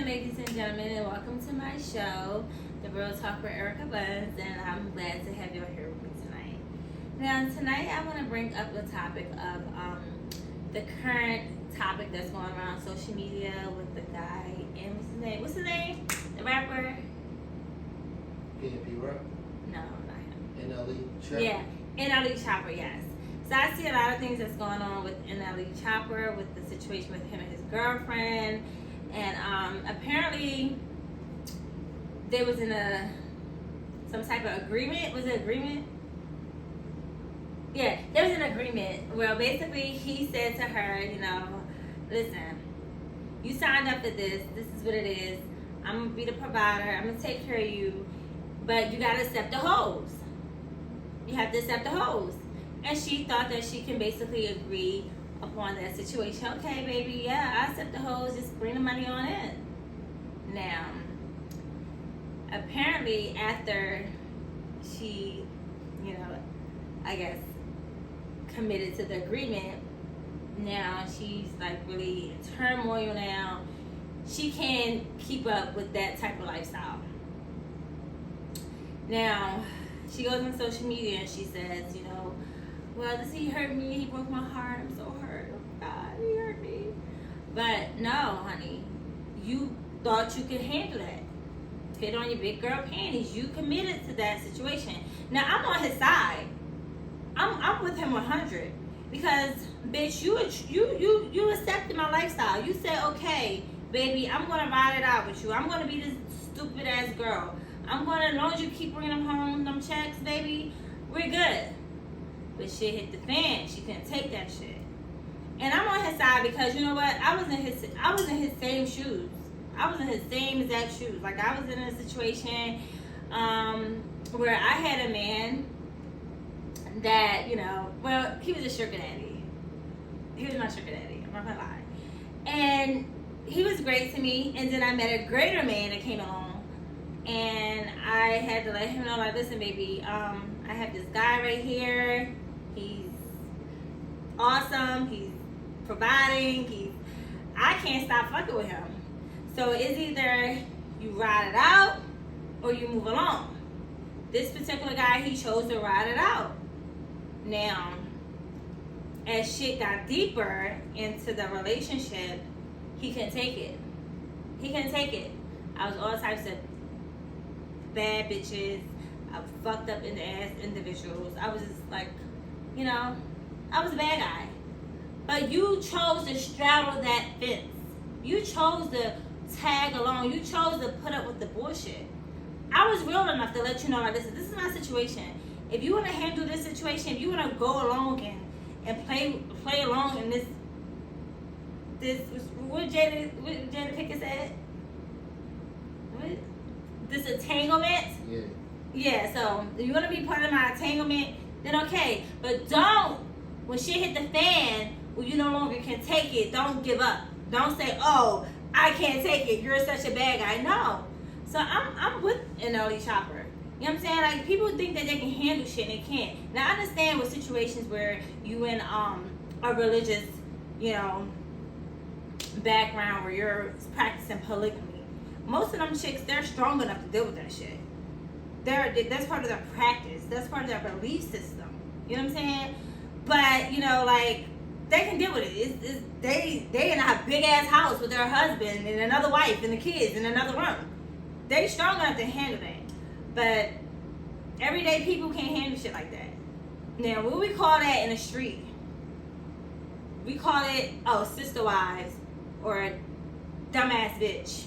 ladies and gentlemen, and welcome to my show, The Real Talk with Erica Buns, and I'm glad to have you here with me tonight. Now, tonight I want to bring up the topic of the current topic that's going around social media with the guy, and what's his name? The rapper? PNP Rock? No, not him. NLE Chopper? Yeah, NLE Chopper, yes. So I see a lot of things that's going on with NLE Chopper, with the situation with him and his girlfriend. And apparently there was some type of agreement. Was it agreement? Yeah, there was an agreement. Well, basically he said to her, listen, you signed up for this. This is what it is. I'm going to be the provider. I'm going to take care of you. But you got to accept the hoes. You have to accept the hoes. And she thought that she can basically agree upon that situation. Okay, baby, yeah, I accept the hoes, just bring the money on in. Now, apparently after she, I guess, committed to the agreement, now she's like really in turmoil now. She can't keep up with that type of lifestyle. Now, she goes on social media and she says, well, he hurt me, he broke my heart, I'm so hurt, oh God, he hurt me. But no, honey, you thought you could handle that. Fit on your big girl panties. You committed to that situation. Now, I'm on his side. I'm with him 100. Because, bitch, you accepted my lifestyle. You said, okay, baby, I'm going to ride it out with you. I'm going to be this stupid ass girl. I'm going to, as long as you keep bringing them home, them checks, baby, we're good. But shit hit the fan. She couldn't take that shit. And I'm on his side because you know what? I was in his same shoes. I was in his same exact shoes. Like I was in a situation where I had a man that, well, he was a sugar daddy. He was my sugar daddy. I'm not gonna lie. And he was great to me. And then I met a greater man that came along. And I had to let him know, like, listen, baby, I have this guy right here. He's awesome. He's providing. I can't stop fucking with him. So it's either you ride it out or you move along. This particular guy, he chose to ride it out. Now, as shit got deeper into the relationship, he couldn't take it. He couldn't take it. I was all types of bad bitches. I fucked up in the ass individuals. I was just like, I was a bad guy. But you chose to straddle that fence. You chose to tag along. You chose to put up with the bullshit. I was real enough to let you know, like, this is my situation. If you want to handle this situation, if you want to go along and play along in this what Jada Pinkett said? What? This entanglement? Yeah. Yeah, so if you want to be part of my entanglement, then okay. But don't, when shit hit the fan, when you no longer can take it, don't give up. Don't say, oh, I can't take it. You're such a bad guy. No. So I'm with NLE Chopper. You know what I'm saying? Like, people think that they can handle shit and they can't. Now, I understand with situations where you in a religious, background where you're practicing polygamy. Most of them chicks, they're strong enough to deal with that shit. That's part of their practice. That's part of their belief system. You know what I'm saying? But, they can deal with it. They in a big ass house with their husband and another wife and the kids in another room. They strong enough to handle that. But everyday people can't handle shit like that. Now, what we call that in the street? We call it, sister wives or dumbass bitch.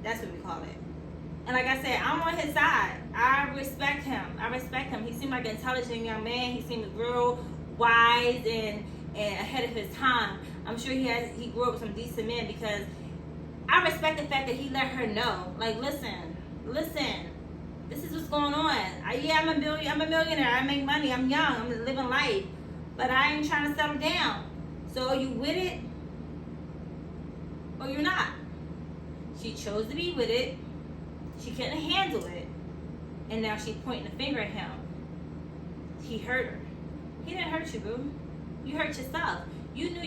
That's what we call it. And like I said, I'm on his side. I respect him. He seemed like an intelligent young man. He seems real wise and ahead of his time. I'm sure he grew up with some decent men because I respect the fact that he let her know. Like, listen, this is what's going on. I'm a millionaire. I make money. I'm young. I'm living life. But I ain't trying to settle down. So are you with it or you're not? She chose to be with it. She couldn't handle it. And now she's pointing a finger at him. He hurt her. He didn't hurt you, boo. You hurt yourself. You knew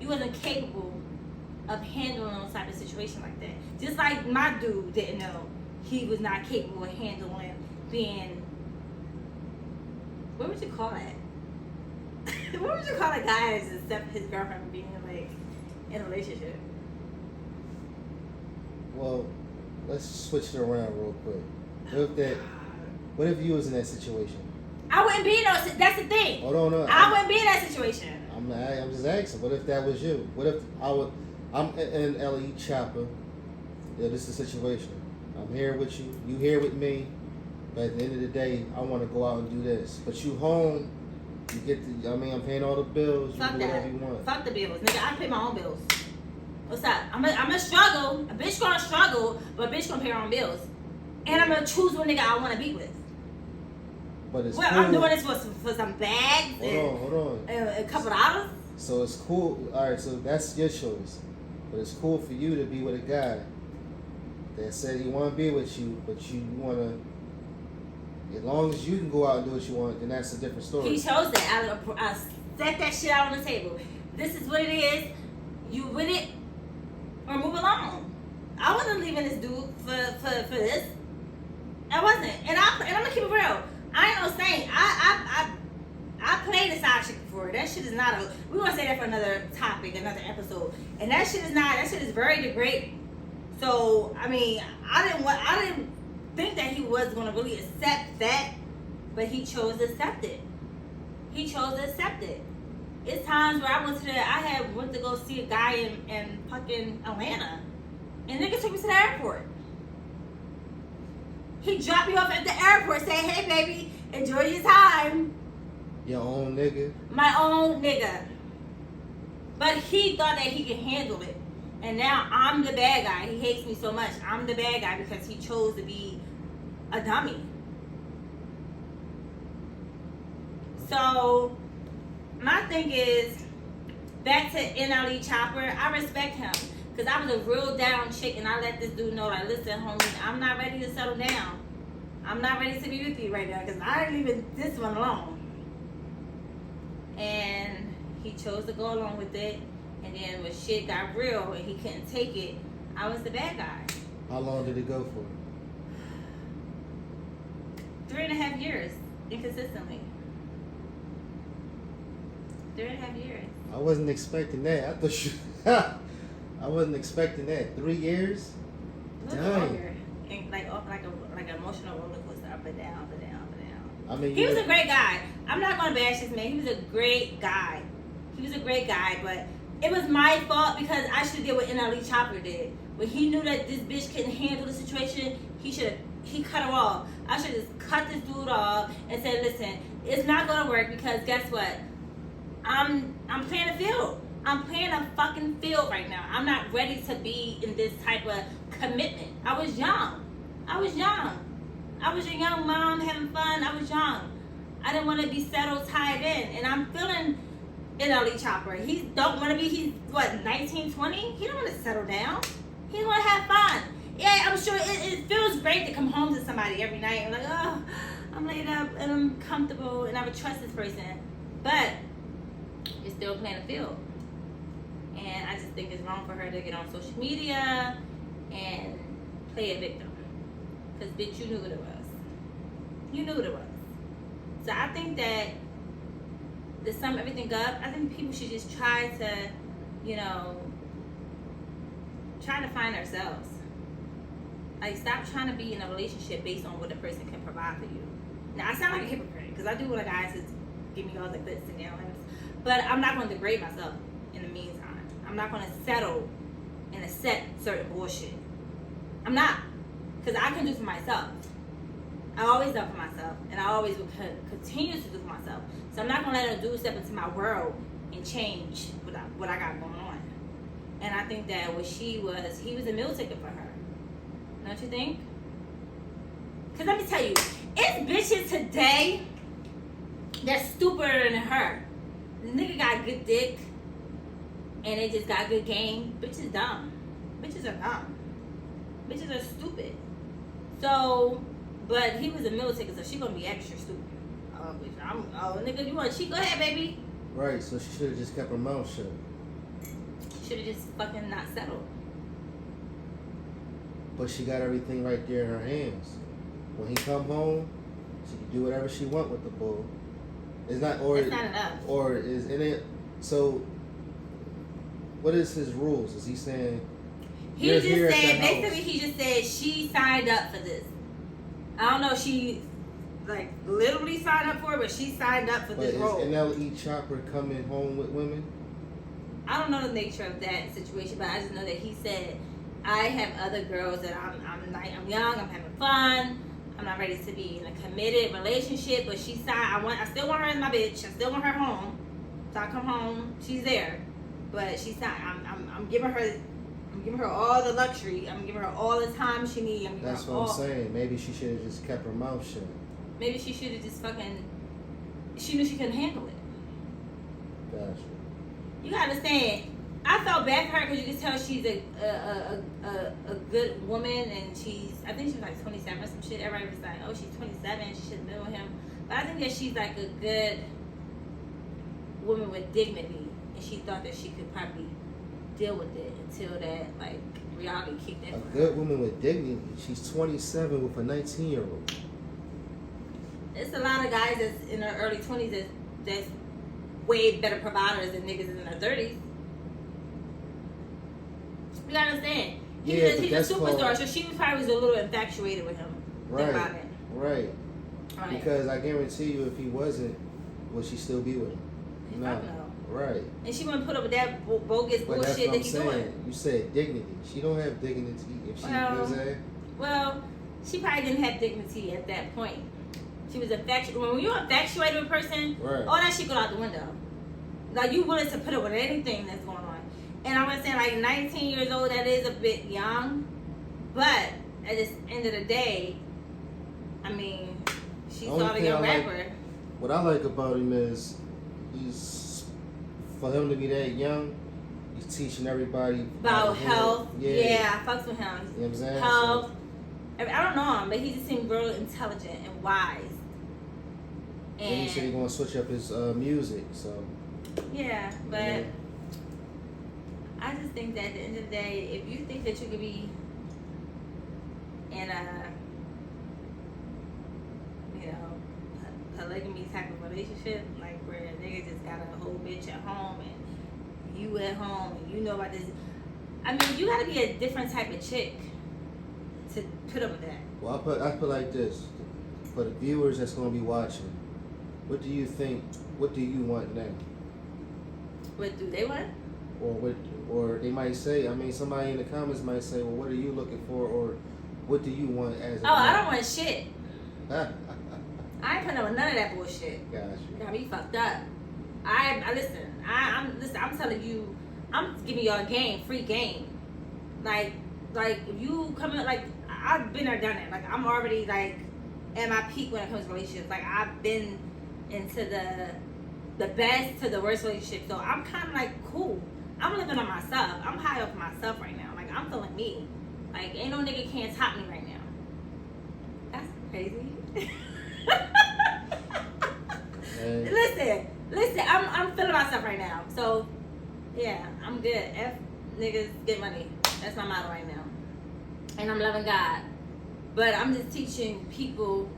you wasn't capable of handling those type of situations like that. Just like my dude didn't know he was not capable of handling being, what would you call that? What would you call a guy that's accept his girlfriend being like in a relationship? Well, let's switch it around real quick. What if you was in that situation? I wouldn't be in those. That's the thing. Hold on, no. I wouldn't be in that situation. I'm just asking. What if that was you? What if I'm in LE Chopper. Yeah, this is the situation. I'm here with you. You here with me. But at the end of the day, I want to go out and do this. But you home. You get the. I'm paying all the bills. You Fuck do that. whatever you want. Fuck the bills, nigga. I pay my own bills. What's up? I'm a struggle. A bitch gonna struggle, but a bitch gonna pay her own bills. And I'm gonna choose what nigga I want to be with. But it's well, cool. I'm doing this for some bags Hold on. And a couple dollars. So it's cool. All right, so that's your choice. But it's cool for you to be with a guy that said he want to be with you, but you want to. As long as you can go out and do what you want, then that's a different story. He chose that. I set that shit out on the table. This is what it is. You with it or move along. I wasn't leaving this dude for this. I wasn't. And I'm gonna keep it real. I ain't no saint. I played a side chick before. That shit is not a. We're gonna say that for another topic, another episode. And that shit is not. That shit is very degrading. So I didn't think that he was gonna really accept that, but he chose to accept it. He chose to accept it. It's times where I went to go see a guy in fucking Atlanta, and nigga took me to the airport. He dropped me off at the airport, saying, "Hey, baby, enjoy your time." Your own nigga? My own nigga. But he thought that he could handle it. And now I'm the bad guy. He hates me so much. I'm the bad guy because he chose to be a dummy. So, my thing is, back to NLE Chopper, I respect him. Because I was a real down chick and I let this dude know, like, listen, homie, I'm not ready to settle down. I'm not ready to be with you right now because I ain't leaving this one alone. And he chose to go along with it. And then when shit got real and he couldn't take it, I was the bad guy. How long did it go for? 3.5 years, inconsistently. 3.5 years. I wasn't expecting that. I thought you... I wasn't expecting that. 3 years? Longer. And like an emotional roller coaster, up and down, up and down, up and down. I mean, he was a great guy. I'm not gonna bash this man. He was a great guy. But it was my fault because I should have did what NLE Chopper did. When he knew that this bitch couldn't handle the situation, he cut her off. I should have just cut this dude off and said, listen, it's not gonna work because guess what? I'm playing a field. I'm playing a fucking field right now. I'm not ready to be in this type of commitment. I was young. I was a young mom having fun. I was young. I didn't want to be settled, tied in. And I'm feeling NLE Chopper. He's 19, 20? He don't want to settle down. He want to have fun. Yeah, I'm sure it feels great to come home to somebody every night. I'm like, oh, I'm laid up and I'm comfortable and I would trust this person. But you're still playing a field. And I just think it's wrong for her to get on social media and play a victim. Because, bitch, you knew what it was. You knew what it was. So I think that to sum everything up, I think people should just try to, try to find ourselves. Like, stop trying to be in a relationship based on what a person can provide for you. Now, I sound like a hypocrite because I do want guys to give me all the glitz and gallons. But I'm not going to degrade myself in the meantime. I'm not going to settle and accept certain bullshit. I'm not. Because I can do for myself. I always done for myself. And I always will continue to do for myself. So I'm not going to let a dude step into my world and change what I got going on. And I think that he was a meal ticket for her. Don't you think? Because let me tell you, it's bitches today that's stupider than her. The nigga got good dick. And they just got good game. Bitches dumb. Bitches are dumb. Bitches are stupid. So, but he was a meal ticket, so she gonna be extra stupid. Nigga, you wanna cheat? Go ahead, baby. Right, so she should have just kept her mouth shut. should have just fucking not settled. But she got everything right there in her hands. When he come home, she can do whatever she want with the bull. It's not, or It's not enough. Or is in it. So, what is his rules? Is he saying? He you're just here at said, the house? basically, he just said she signed up for this. I don't know if she, like, literally signed up for it, but she signed up for But this is role. NLE Chopper coming home with women? I don't know the nature of that situation, but I just know that he said, I have other girls that I'm young, I'm having fun, I'm not ready to be in a committed relationship, but she signed. I still want her as my bitch. I still want her home. So I come home, she's there, but she's not. I'm giving her all the luxury. I'm giving her all the time she needs. That's what I'm saying. Maybe she should have just kept her mouth shut. Maybe she should have just fucking. She knew she couldn't handle it. Gotcha. You gotta understand. I felt bad for her because you can tell she's a good woman, and I think she was like 27 or some shit. Everybody was like, oh, she's 27, she shouldn't have been with him. But I think that she's like a good woman with dignity, and she thought that she could probably deal with it until that like reality kicked in. A good woman with dignity. She's 27 with a 19-year-old. It's a lot of guys that's in their early 20s that's way better providers than niggas in their 30s. You gotta understand. He's a superstar, so she probably was a little infatuated with him. Right. Think about it. Right. Because I guarantee you, if he wasn't, would she still be with him? No. Right. And she wouldn't put up with that bogus but that's bullshit what that I'm he's saying. doing. You said dignity. She don't have dignity if she, you know what I'm saying? Well, she probably didn't have dignity at that point. She was infatuated. When you're infatuated with a person, right, all that shit go out the window. Like, you willing to put up with anything that's going on. And I'm gonna say, like, 19 years old, that is a bit young. But at the end of the day, I mean, she saw the young rapper. What I like about him is for him to be that young, he's teaching everybody about health. Yeah, I fucks with him. You know what I'm saying? Health. I don't know him, but he just seemed real intelligent and wise. And he said he's gonna switch up his music, so. Yeah, but I just think that at the end of the day, if you think that you could be in a, polygamy type of relationship, like where a nigga just got a whole bitch at home and you at home and you know about this. I mean, you gotta be a different type of chick to put up with that. Well, I put like this for the viewers that's gonna be watching. What do you think? What do you want now? What do they want? Or they might say. I mean, somebody in the comments might say, "Well, what are you looking for?" Or what do you want as? I don't want shit. I ain't putting up with none of that bullshit. Gotcha. You got me fucked up. I listen. I'm telling you. I'm giving y'all a game, free game. Like if you come in, like I've been there, done it. Like I'm already like at my peak when it comes to relationships. Like I've been into the best to the worst relationship. So I'm kind of like cool. I'm living on myself. I'm high up myself right now. Like I'm feeling me. Like ain't no nigga can't top me right now. That's crazy. Listen. I'm feeling myself right now. So yeah, I'm good. F niggas get money. That's my motto right now. And I'm loving God. But I'm just teaching people.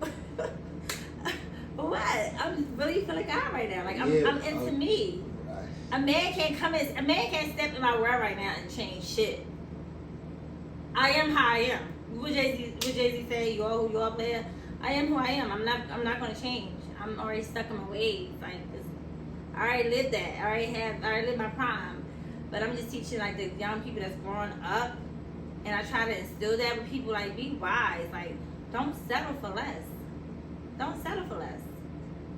What? I'm really feeling God right now. Like I'm into me. Right. A man can't step in my world right now and change shit. I am how I am. What Jay-Z say? You are who you are, player. I am who I am. I'm not gonna change. I'm already stuck in my ways. Like I already lived that. I already lived my prime. But I'm just teaching like the young people that's growing up, and I try to instill that with people. Like be wise. Like don't settle for less. Don't settle for less.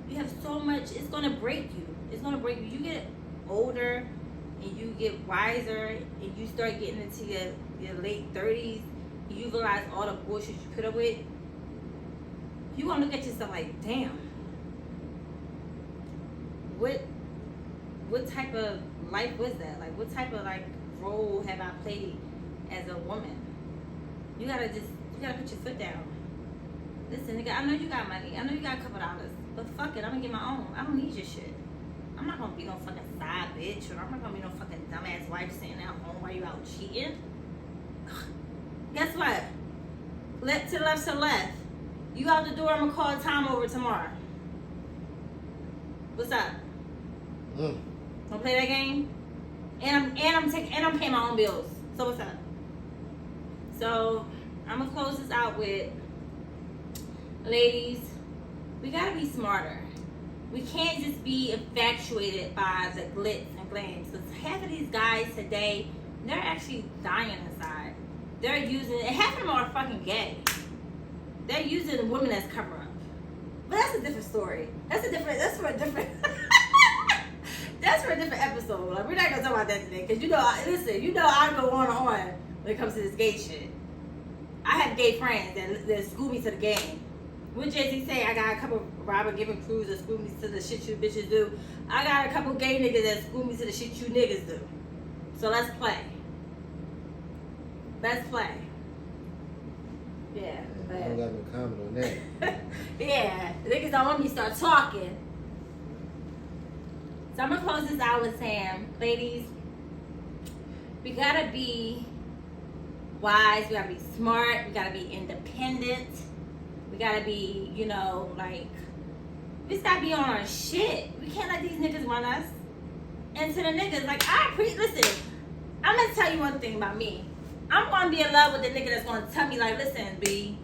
You have so much. It's gonna break you. It's gonna break you. You get older, and you get wiser, and you start getting into your late 30s. And you realize all the bullshit you put up with. You gonna look at yourself like, damn. What type of life was that? Like, what type of like role have I played as a woman? You gotta put your foot down. Listen, nigga, I know you got money. I know you got a couple dollars, but fuck it, I'm gonna get my own. I don't need your shit. I'm not gonna be no fucking side bitch, or I'm not gonna be no fucking dumbass wife sitting at home while you out cheating. Guess what? Left to left to left. You out the door, I'm gonna call time over tomorrow. What's up? Wanna play that game? And I'm paying my own bills. So what's up? So I'm gonna close this out with, ladies, we gotta be smarter. We can't just be infatuated by the glitz and glams. Because half of these guys today, they're actually dying inside. They're using, and half of them are fucking gay. They're using women as cover up. But that's a different story. That's for a different episode. Like, we're not gonna talk about that today. Cause I go on when it comes to this gay shit. I have gay friends that school me to the game. What Jay-Z say, I got a couple Robert giving crews that school me to the shit you bitches do. I got a couple gay niggas that school me to the shit you niggas do. So let's play. Let's play. Yeah. I don't got no comment on that. Yeah. Niggas don't want me to start talking. So I'm gonna close this out with saying, ladies, we gotta be wise, we gotta be smart, we gotta be independent. We gotta be, like, we just gotta be on our shit. We can't let these niggas run us. And to the niggas, like, listen, I'm gonna tell you one thing about me. I'm gonna be in love with the nigga that's gonna tell me, like, listen, B,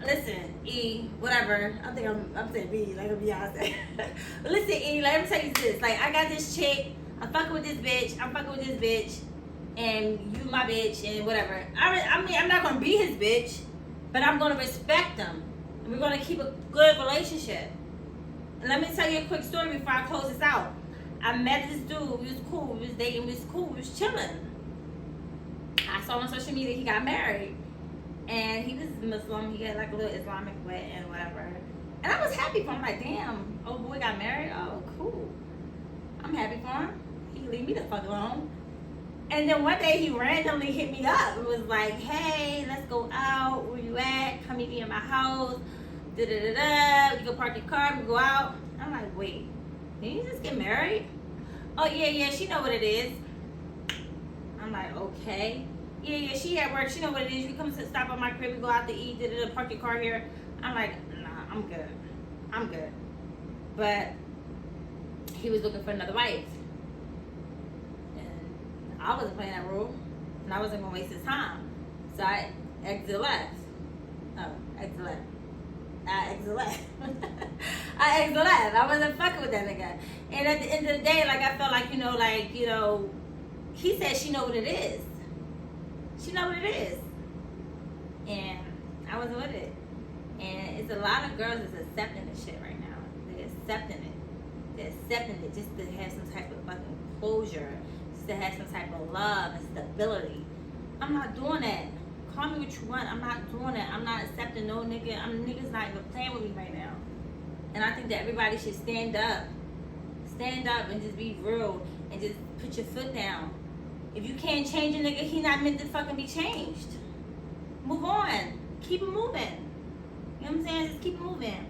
listen, E, whatever. I think I'm saying B, like a Beyonce. But listen, E, let me tell you this. Like, I got this chick, I'm fucking with this bitch, and you my bitch, and whatever. I mean, I'm not gonna be his bitch, but I'm gonna respect him. And we're gonna keep a good relationship. And let me tell you a quick story before I close this out. I met this dude, we was cool, we was dating, we was cool, we was chilling. I saw on social media he got married. And he was Muslim, he had like a little Islamic wet and whatever. And I was happy for him, like, damn, old boy got married, oh, cool. I'm happy for him. He can leave me the fuck alone. And then one day he randomly hit me up and was like, hey, let's go out, where you at? Come meet me in my house. Da-da-da-da. You go park your car, we go out. I'm like, wait, did you just get married? Oh, yeah, she know what it is. I'm like, okay. Yeah, she at work, she know what it is. You come to stop at my crib, we go out to eat, da-da-da, park your car here. I'm like, nah, I'm good. But he was looking for another wife. And I wasn't playing that role. And I wasn't gonna waste his time. So I exit left. I exit left. I wasn't fucking with that nigga. And at the end of the day, like, I felt like, he said she know what it is. She know what it is. And I wasn't with it. And it's a lot of girls that's accepting this shit right now. They're accepting it. They're accepting it just to have some type of fucking closure. Just to have some type of love and stability. I'm not doing that. Call me what you want. I'm not doing that. I'm not accepting no nigga. Niggas not even playing with me right now. And I think that everybody should stand up. Stand up and just be real. And just put your foot down. If you can't change a nigga, he not meant to fucking be changed. Move on. Keep it moving. You know what I'm saying? Just keep it moving.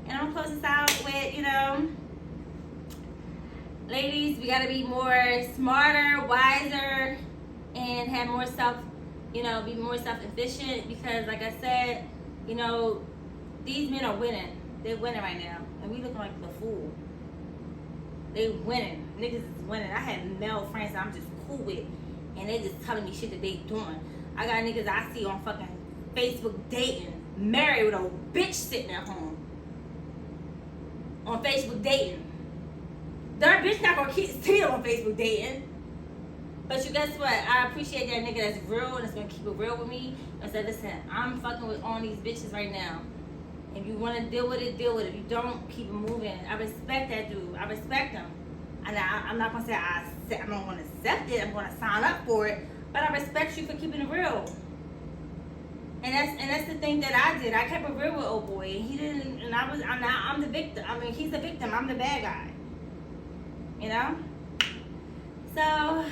And I'm gonna close this out with, ladies, we gotta be more smarter, wiser, and have more be more self-efficient, because like I said, these men are winning. They're winning right now. And we looking like the fool. They winning. Niggas is winning. I have male friends that I'm just cool with, and they just telling me shit that they doing. I got niggas I see on fucking Facebook dating, married with a bitch sitting at home. On Facebook dating. Their bitch not gonna keep still on Facebook dating. But you guess what? I appreciate that nigga that's real and that's gonna keep it real with me. And said, listen, I'm fucking with all these bitches right now. If you wanna deal with it, deal with it. If you don't, keep it moving. I respect that dude. I respect him. And I'm not gonna say I don't wanna accept it. I'm gonna sign up for it. But I respect you for keeping it real. And that's the thing that I did. I kept it real with old boy. He didn't, and I'm the victim. I mean, he's the victim. I'm the bad guy. So.